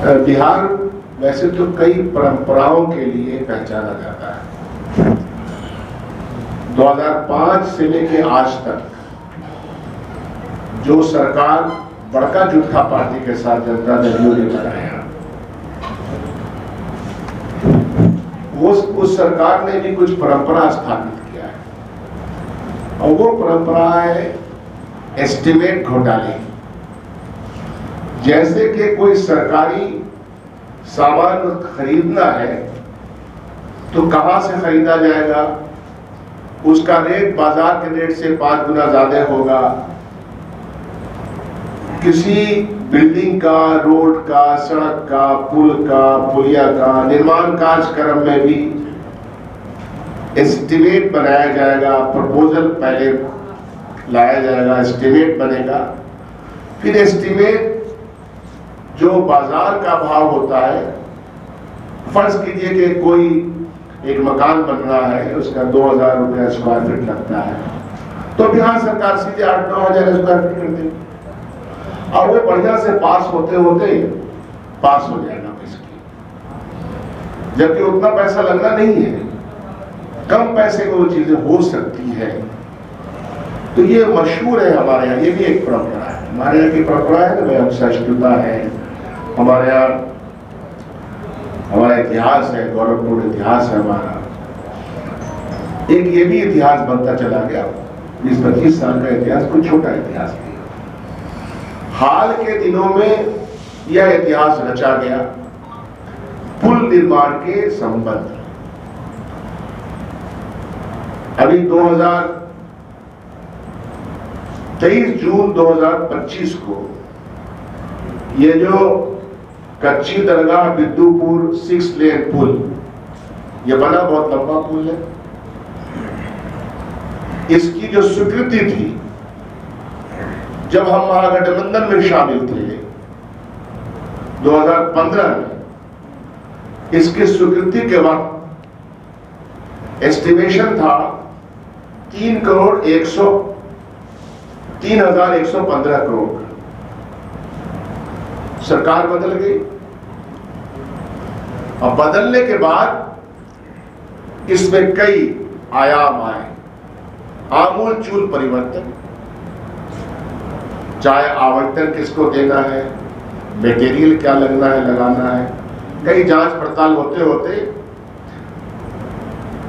बिहार वैसे तो कई परंपराओं के लिए पहचाना जाता है। 2005 से लेके आज तक जो सरकार बड़का जुत्था पार्टी के साथ जनता दल ने बनाया, उस सरकार ने भी कुछ परंपरा स्थापित किया है और वो परंपरा है एस्टीमेट घोटाले। जैसे कि कोई सरकारी सामान खरीदना है तो कहां से खरीदा जाएगा, उसका रेट बाजार के रेट से 5 गुना ज्यादा होगा। किसी बिल्डिंग का, रोड का, सड़क का, पुल का, पुलिया का निर्माण कार्यक्रम में भी एस्टीमेट बनाया जाएगा। प्रपोजल पहले लाया जाएगा, एस्टीमेट बनेगा, फिर एस्टीमेट जो बाजार का भाव होता है, फर्ज कीजिए कि कोई एक मकान बन रहा है, उसका 2000 रुपया स्क्वायर फीट लगता है, तो बिहार सरकार सीधे 8-9 हजार स्क्वायर फीट कर देगी और वो बढ़िया से पास होते होते पास हो जाएगा इसकी, जबकि उतना पैसा लगना नहीं है, कम पैसे में वो चीजें हो सकती है। तो ये मशहूर है हमारे यहाँ, ये भी एक परंपरा है हमारे यहाँ की परंपरा है ना, सहिष्णुता है हमारे यहाँ, हमारा इतिहास है, गौरवपूर्ण इतिहास है हमारा। एक ये भी इतिहास बनता चला गया, 20-25 साल का इतिहास कोई छोटा इतिहास नहीं। हाल के दिनों में यह इतिहास रचा गया पुल निर्माण के संबंध। अभी 23 जून 2025 को ये जो कच्ची दरगाह बिद्दुपुर 6 लेन पुल, ये बना बहुत लंबा पुल है, इसकी जो स्वीकृति थी जब हम महागठबंधन में शामिल थे 2015 में, इसकी स्वीकृति के वक्त एस्टिमेशन था 3,115 करोड़ का। सरकार बदल गई और बदलने के बाद इसमें कई आयाम आए, आमूलचूल परिवर्तन, चाहे आवंटन किसको देना है, मटेरियल क्या लगना है, लगाना है, कई जांच पड़ताल होते होते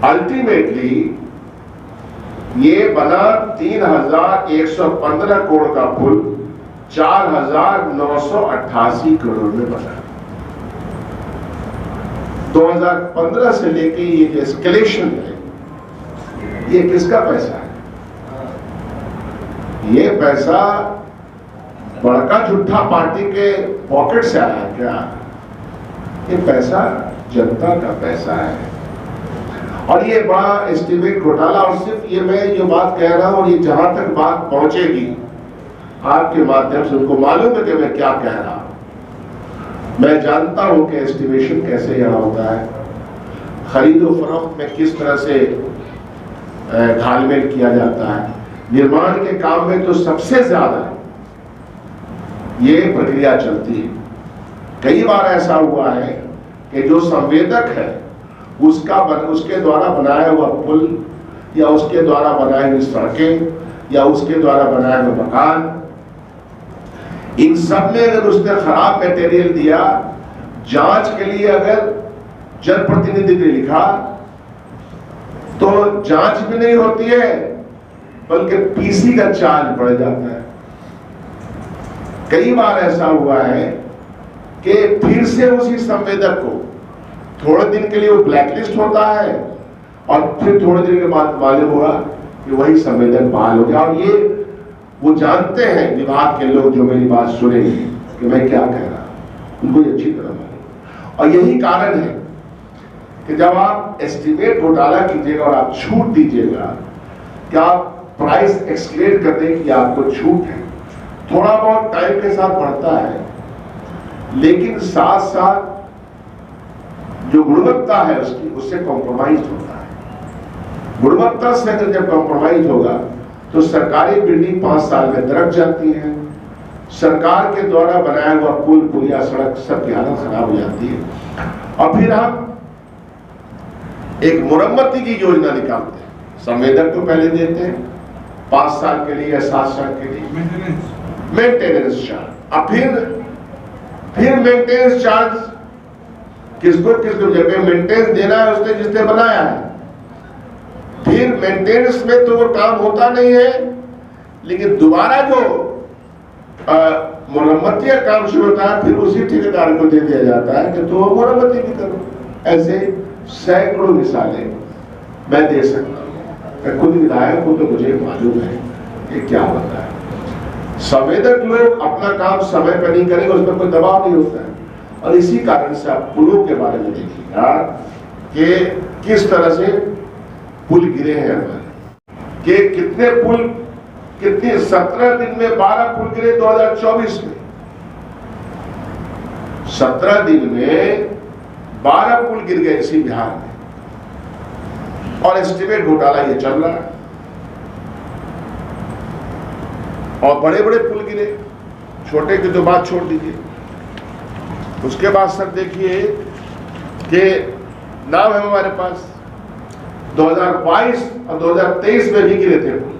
अल्टीमेटली ये बना 3,115 करोड़ का पुल 4,988 करोड़ में बना। 2015 से लेके ये एस्केलेशन है, ये किसका पैसा है? ये पैसा बड़का झूठा पार्टी के पॉकेट से आया क्या? ये पैसा जनता का पैसा है और ये बड़ा एस्टीमेट घोटाला। और सिर्फ ये मैं जो बात कह रहा हूं और ये जहां तक बात पहुंचेगी आपके माध्यम से, उनको मालूम है कि मैं क्या कह रहा हूं। मैं जानता हूं कि एस्टिमेशन कैसे यहां होता है, खरीदो फरोख्त में किस तरह से घालमेल किया जाता है, निर्माण के काम में तो सबसे ज्यादा ये प्रक्रिया चलती है। कई बार ऐसा हुआ है कि जो संवेदक है उसके द्वारा बनाया हुआ पुल या उसके द्वारा बनाई हुई सड़कें या उसके द्वारा बनाए हुए मकान, इन सब में अगर उसने खराब मटेरियल दिया, जांच के लिए अगर जनप्रतिनिधि ने लिखा तो जांच भी नहीं होती है बल्कि पीसी का चार्ज बढ़ जाता है। कई बार ऐसा हुआ है कि फिर से उसी संवेदक को थोड़े दिन के लिए वो ब्लैकलिस्ट होता है और फिर थोड़े दिन के बाद मालूम हुआ कि वही संवेदक बहाल हो गया। और ये वो जानते हैं विभाग के लोग जो मेरी बात सुनेंगे कि मैं क्या कह रहा हूं, उनको अच्छी तरह मालूम। और यही कारण है कि जब आप एस्टीमेट घोटाला कीजिएगा और आप छूट दीजिएगा कि आप प्राइस एक्सक्लेट कर दें कि आपको छूट है, थोड़ा बहुत टाइम के साथ बढ़ता है, लेकिन साथ साथ जो गुणवत्ता है उसकी, उससे कॉम्प्रोमाइज होता है। गुणवत्ता से अगर जब कॉम्प्रोमाइज होगा तो सरकारी बिल्डिंग 5 साल में दरक जाती है, सरकार के द्वारा बनाया हुआ पुल पुलिया सड़क सबकी हालत खराब हो जाती है। और फिर हम एक मुरम्मती की योजना निकालते हैं, संवेदक को पहले देते हैं 5 साल के लिए या 7 साल के लिए मेंटेनेंस चार्ज। अब फिर मेंटेनेंस चार्ज किसको जगह मेंटेनेंस देना है उसने जिसने बनाया है। फिर मेंटेनेंस में तो वो काम होता नहीं है, लेकिन दोबारा जो मुरम्मती का काम शुरू होता है फिर उसी ठेकेदार को दे दिया जाता है कि तो मुरम्मती भी करो। ऐसे सैकड़ों मिसालें मैं दे सकता हूँ। मैं खुद विधायक हूँ तो मुझे मालूम है कि क्या होता है। संवेदक लोग अपना काम समय पर नहीं करेंगे, उसमें कोई दबाव नहीं होता है। और इसी कारण से आप पुलों के बारे में देखिएगा कि किस तरह से पुल गिरे हैं हमारे, कि कितने पुल, कितने 17 दिन में 12 पुल गिरे 2024 में। 17 दिन में 12 पुल गिर गए इसी बिहार में, और एस्टीमेट घोटाला ये चल रहा है। और बड़े बड़े पुल गिरे, छोटे की तो बात छोड़ दीजिए। उसके बाद सर देखिए कि नाम है हमारे पास 2022 और 2023 में भी गिरे थे पुल।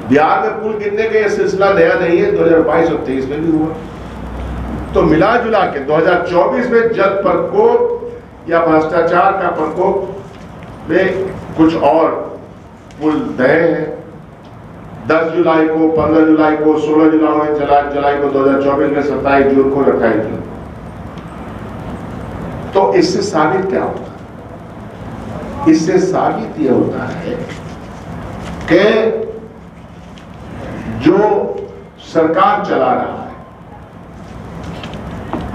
बिहार में पुल गिरने का यह सिलसिला नया नहीं है, 2022 और 23 में भी हुआ। तो मिला जुला के 2024 में जल प्रकोप या भ्रष्टाचार का प्रकोप में कुछ और पुल नए हैं। 10 जुलाई को, 15 जुलाई को, 16 जुलाई को 2024 में 27 जून को 28 जून। तो इससे साबित क्या होता है? इससे साबित यह होता है कि जो सरकार चला रहा है,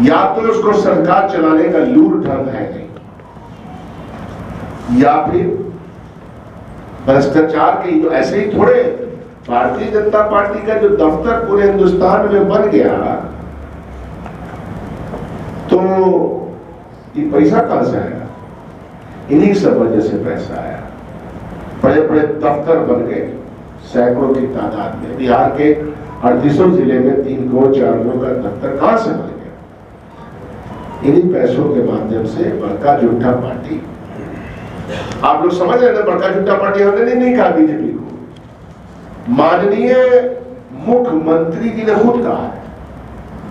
या तो उसको सरकार चलाने का लूर ढंग है नहीं, या फिर भ्रष्टाचार के जो ऐसे ही थोड़े भारतीय जनता पार्टी का जो दफ्तर पूरे हिंदुस्तान में बन गया, तो ये पैसा कहां से आया? इन्हीं सब वजह से पैसा आया। बड़े बड़े दफ्तर बन गए सैकड़ों की तादाद में। बिहार के 38 जिले में 3 करोड़ 4 करोड़ का दफ्तर कहां से बन गया? इन्हीं पैसों के माध्यम से बड़का झूठा पार्टी, आप लोग समझ रहे हैं, बड़का झूठा पार्टी हमने नहीं कहा बीजेपी को, माननीय मुख्यमंत्री जी ने खुद कहा है।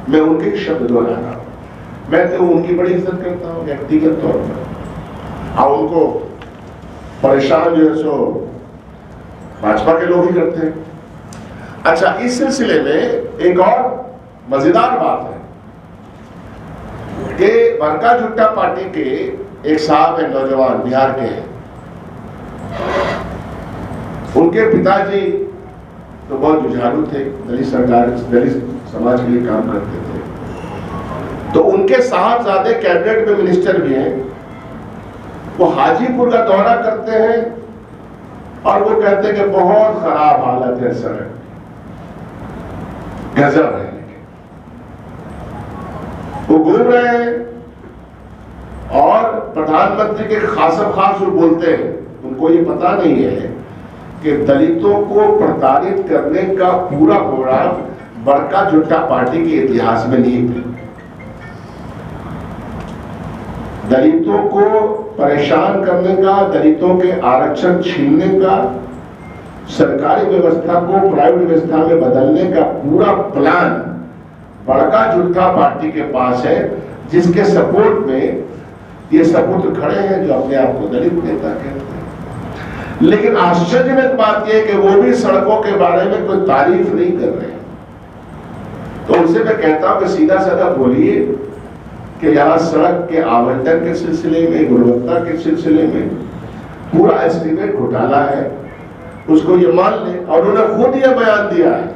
मैं उनके शब्द दोहरा रहा हूं। मैं तो उनकी बड़ी इज्जत करता हूं व्यक्तिगत तौर पर, और उनको परेशान जो है सो भाजपा के लोग ही करते हैं। अच्छा, इस सिलसिले में एक और मजेदार बात है कि बड़का झूठा पार्टी के एक साहब है, नौजवान बिहार के हैं। उनके पिताजी तो बहुत जुझारू थे, दलित समाज के लिए काम करते थे। तो उनके साहबजादे कैबिनेट में मिनिस्टर भी हैं। वो हाजीपुर का दौरा करते हैं और वो कहते हैं कि बहुत खराब हालत है सड़क, गजब है। वो घूम रहे हैं और प्रधानमंत्री के खासम खास वो बोलते हैं। उनको ये पता नहीं है कि दलितों को प्रताड़ित करने का पूरा प्रोग्राम बड़का झूठा पार्टी के इतिहास में नहीं है। दलितों को परेशान करने का, दलितों के आरक्षण छीनने का, सरकारी व्यवस्था को प्राइवेट व्यवस्था में बदलने का पूरा प्लान बड़का झूठा पार्टी के पास है, जिसके सपोर्ट में ये सपूत्र खड़े हैं जो अपने आप को दलित नेता कहते हैं। लेकिन आश्चर्यजनक बात यह कि वो भी सड़कों के बारे में कोई तारीफ नहीं कर रहे हैं। तो उनसे मैं कहता हूं कि सीधा साधा बोलिए कि यहाँ सड़क के आवंटन के सिलसिले में, गुणवत्ता के सिलसिले में पूरा एस्टीमेट घोटाला है, उसको ये मान ले। और उन्होंने खुद ये बयान दिया है,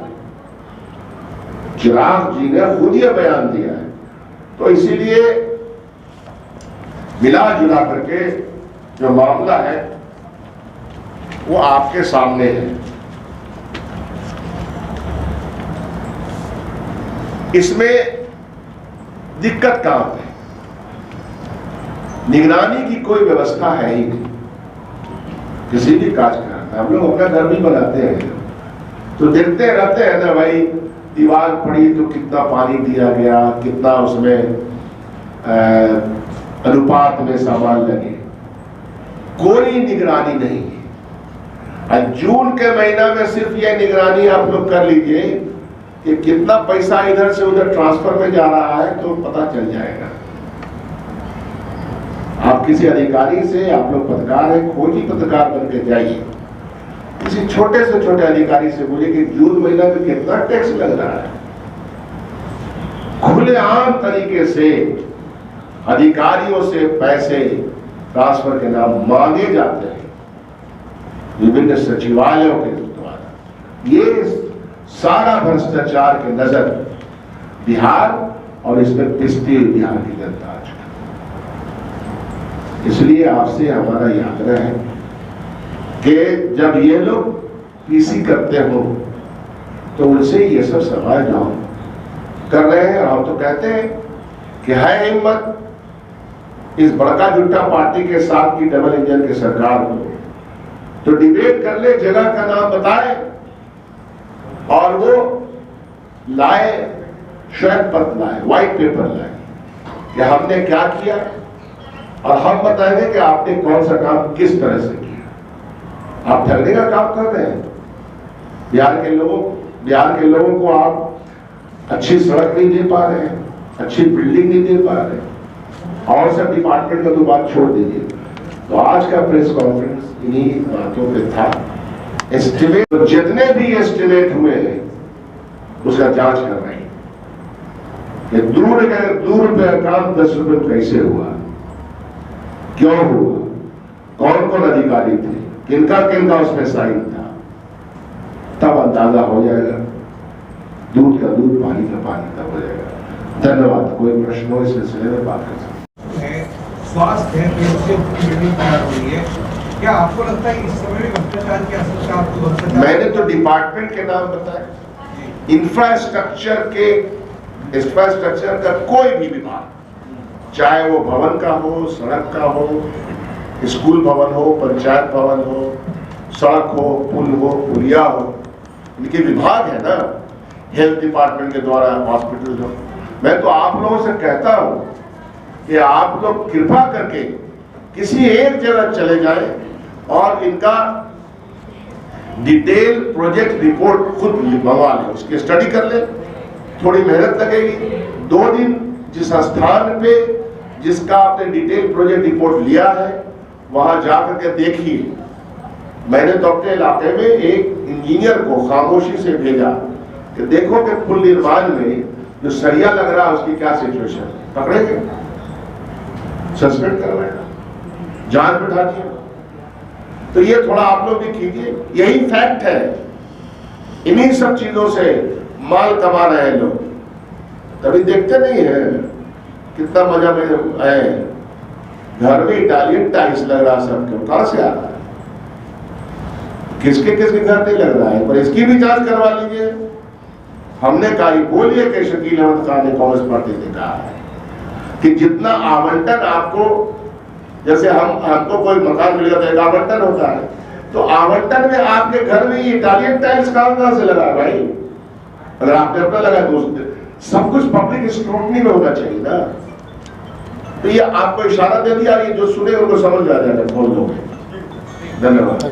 चिराग जी ने खुद ये बयान दिया है। तो इसीलिए मिला जुला करके जो मामला है वो आपके सामने है। इसमें दिक्कत कहां है? निगरानी की कोई व्यवस्था है ही नहीं किसी भी कार्यक्रम में। हम लोग अपना घर भी बनाते हैं तो देखते रहते हैं ना भाई, दीवार पड़ी तो कितना पानी दिया गया, कितना उसमें अनुपात में सामान लगे, कोई निगरानी नहीं है। जून के महीना में सिर्फ ये निगरानी आप लोग कर लीजिए कि कितना पैसा इधर से उधर ट्रांसफर में जा रहा है, तो पता चल जाएगा। आप किसी अधिकारी से, आप लोग पत्रकार हैं, खोजी पत्रकार बन के जाइए, किसी छोटे से छोटे अधिकारी से बोलिए कि जून महीना में कितना टैक्स लग रहा है। खुलेआम तरीके से अधिकारियों से पैसे ट्रांसफर के नाम मांगे जाते हैं विभिन्न सचिवालयों के द्वारा। ये सारा भ्रष्टाचार की नजर बिहार और इसमें पिसती हुई बिहार की जनता आज। इसलिए आपसे हमारा ये आग्रह है कि जब ये लोग पीसी करते हो तो उनसे ये सब सवाल जो कर रहे हैं, हम तो कहते हैं कि है हिम्मत इस बड़का जुट्टा पार्टी के साथ की डबल इंजन की सरकार को, तो डिबेट कर ले, जगह का नाम बताए और वो लाए, श्वेत पत्र लाए, व्हाइट पेपर लाए कि हमने क्या किया, और हम बताएंगे कि आपने कौन सा काम किस तरह से किया। आप ठगने का काम कर रहे हैं। बिहार के लोगों को आप अच्छी सड़क नहीं दे पा रहे हैं, अच्छी बिल्डिंग नहीं दे पा रहे हैं, और सब डिपार्टमेंट का तो बात छोड़ दीजिए। तो आज का प्रेस कॉन्फ्रेंस इन्हीं बातों पे था। एस्टिमेट, तो जितने भी एस्टिमेट हुए उसका जांच कर रहे हैं कि दूर पे काम 10 रुपए कैसे हुआ, क्यों हुआ, कौन कौन अधिकारी थे, किनका किनका उसमें साइन था, तब अंदाजा हो जाएगा। दूध का दूध, पानी का पानी तब हो जाएगा। धन्यवाद। कोई प्रश्न हो इस सिलसिले में बात कर सकते हैं। स्वास्थ्य है, बिल्डिंग तैयार हुई है, क्या आपको लगता है इस समय भी भ्रष्टाचार की असर आपको? मैंने तो डिपार्टमेंट के नाम बताए। इंफ्रास्ट्रक्चर का कोई भी विभाग, चाहे वो भवन का हो, सड़क का हो, स्कूल भवन हो, पंचायत भवन हो, सड़क हो, पुल हो, पुलिया हो, इनके विभाग है ना। हेल्थ डिपार्टमेंट के द्वारा हॉस्पिटल हो। मैं तो आप लोगों से कहता हूं कि आप लोग कृपा करके किसी एक जगह चले जाएं और इनका डिटेल प्रोजेक्ट रिपोर्ट खुद मंगवा लें, उसकी स्टडी कर लें। थोड़ी मेहनत लगेगी, 2 दिन जिस स्थान पे जिसका आपने डिटेल प्रोजेक्ट रिपोर्ट लिया है वहां जाकर के देखिए। मैंने तो अपने इलाके में एक इंजीनियर को खामोशी से भेजा कि देखो कि पुल निर्माण में जो सरिया लग रहा है उसकी क्या सिचुएशन है, पकड़ेंगे, सस्पेंड करवाएगा, जांच बिठा दिया। तो ये थोड़ा आप लोग भी कीजिए, यही फैक्ट है। इन्हीं सब चीजों से माल कमा रहे हैं लोग, तभी देखते नहीं है कितना मजा में आए। घर में इटालियन टाइल्स लग रहा सबके, कहां से आ रहा है, किसके घर नहीं लग रहा है, पर इसकी भी जांच करवा लीजिए। हमने कहा, बोलिए कि शकील अहमद खान ने, कांग्रेस पार्टी ने कहा है कि जितना आवंटन आपको, जैसे हमको कोई मकान मिलेगा तो एक आवंटन होता है, तो आवंटन में आपके घर में इटालियन टाइल्स कहां से लगा भाई? अगर आपने अपना लगा तो सब कुछ पब्लिक स्क्रूटनी में होना चाहिए ना। तो ये आपको इशारा दे दिया, ये जो सुने उनको समझ आ जाएगा, बोल दोगे। धन्यवाद।